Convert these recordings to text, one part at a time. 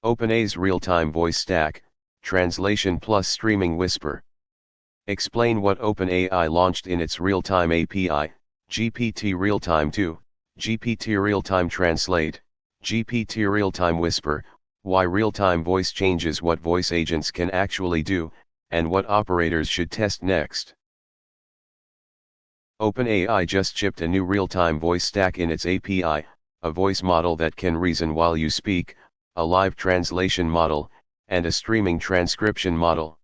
OpenAI's real-time voice stack, translation plus streaming Whisper. Explain what OpenAI launched in its real-time API, GPT-Realtime-2, GPT-Realtime-Translate, GPT-Realtime-Whisper, why real-time voice changes what voice agents can actually do, and what operators should test next. OpenAI just shipped a new real-time voice stack in its API, a voice model that can reason while you speak, a live translation model, and a streaming transcription model.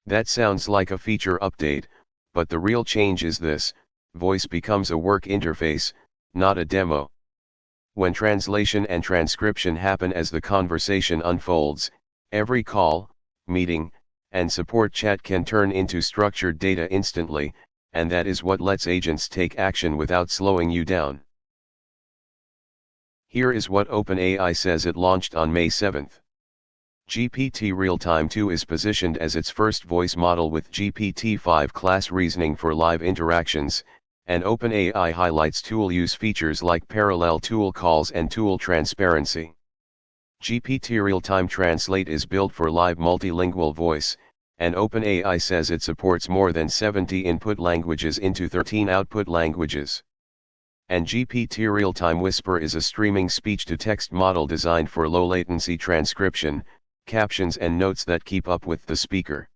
That sounds like a feature update, but the real change is this: voice becomes a work interface, not a demo. When translation and transcription happen as the conversation unfolds, every call, meeting, and support chat can turn into structured data instantly, and that is what lets agents take action without slowing you down. Here is what OpenAI says it launched on May 7. GPT-Realtime-2 is positioned as its first voice model with GPT-5 class reasoning for live interactions, and OpenAI highlights tool use features like parallel tool calls and tool transparency. GPT-Realtime-Translate is built for live multilingual voice, and OpenAI says it supports more than 70 input languages into 13 output languages. And GPT-Realtime-Whisper is a streaming speech-to-text model designed for low-latency transcription, captions and notes that keep up with the speaker.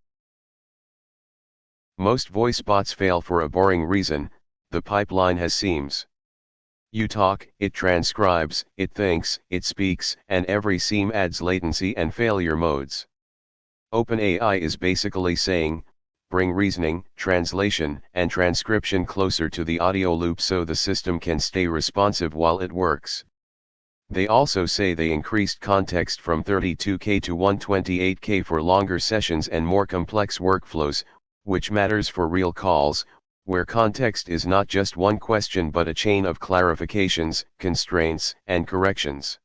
Most voice bots fail for a boring reason: the pipeline has seams. You talk, it transcribes, it thinks, it speaks, and every seam adds latency and failure modes. OpenAI is basically saying, bring reasoning, translation, and transcription closer to the audio loop so the system can stay responsive while it works. They also say they increased context from 32K to 128K for longer sessions and more complex workflows, which matters for real calls, where context is not just one question but a chain of clarifications, constraints, and corrections.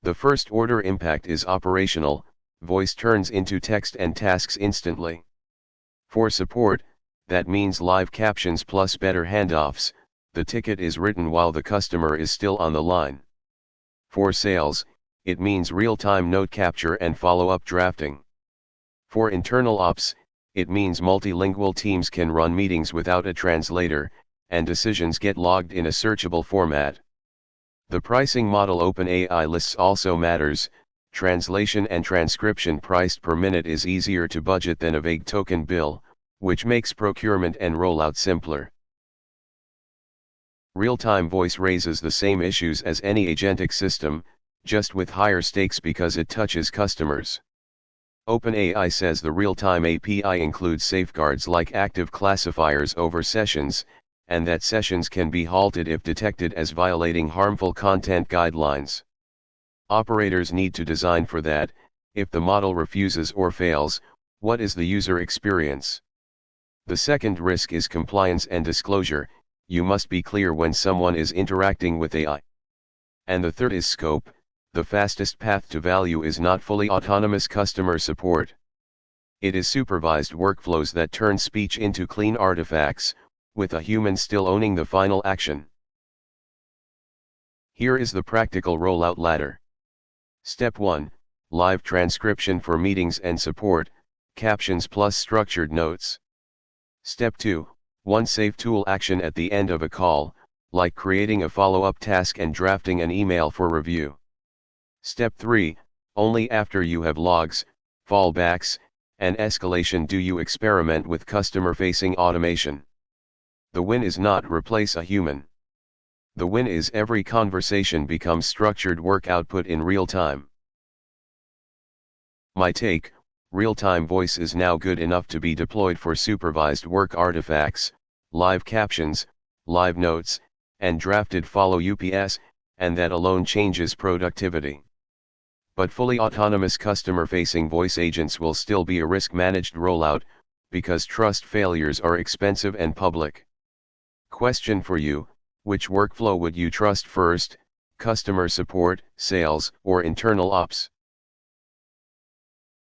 The first order impact is operational: voice turns into text and tasks instantly. For support, that means live captions plus better handoffs: the ticket is written while the customer is still on the line. For sales, it means real-time note capture and follow-up drafting. For internal ops, it means multilingual teams can run meetings without a translator, and decisions get logged in a searchable format. The pricing model OpenAI lists also matters: translation and transcription priced per minute is easier to budget than a vague token bill, which makes procurement and rollout simpler. Real-time voice raises the same issues as any agentic system, just with higher stakes because it touches customers. OpenAI says the real-time API includes safeguards like active classifiers over sessions, and that sessions can be halted if detected as violating harmful content guidelines. Operators need to design for that. If the model refuses or fails, what is the user experience? The second risk is compliance and disclosure: you must be clear when someone is interacting with AI. And the third is scope: the fastest path to value is not fully autonomous customer support. It is supervised workflows that turn speech into clean artifacts, with a human still owning the final action. Here is the practical rollout ladder. Step 1: live transcription for meetings and support, captions plus structured notes. Step 2: one safe tool action at the end of a call, like creating a follow-up task and drafting an email for review. Step 3: only after you have logs, fallbacks, and escalation do you experiment with customer-facing automation. The win is not replace a human. The win is every conversation becomes structured work output in real time. My take: real-time voice is now good enough to be deployed for supervised work artifacts, live captions, live notes, and drafted follow-ups, and that alone changes productivity. But fully autonomous customer-facing voice agents will still be a risk-managed rollout, because trust failures are expensive and public. Question for you: which workflow would you trust first, customer support, sales, or internal ops?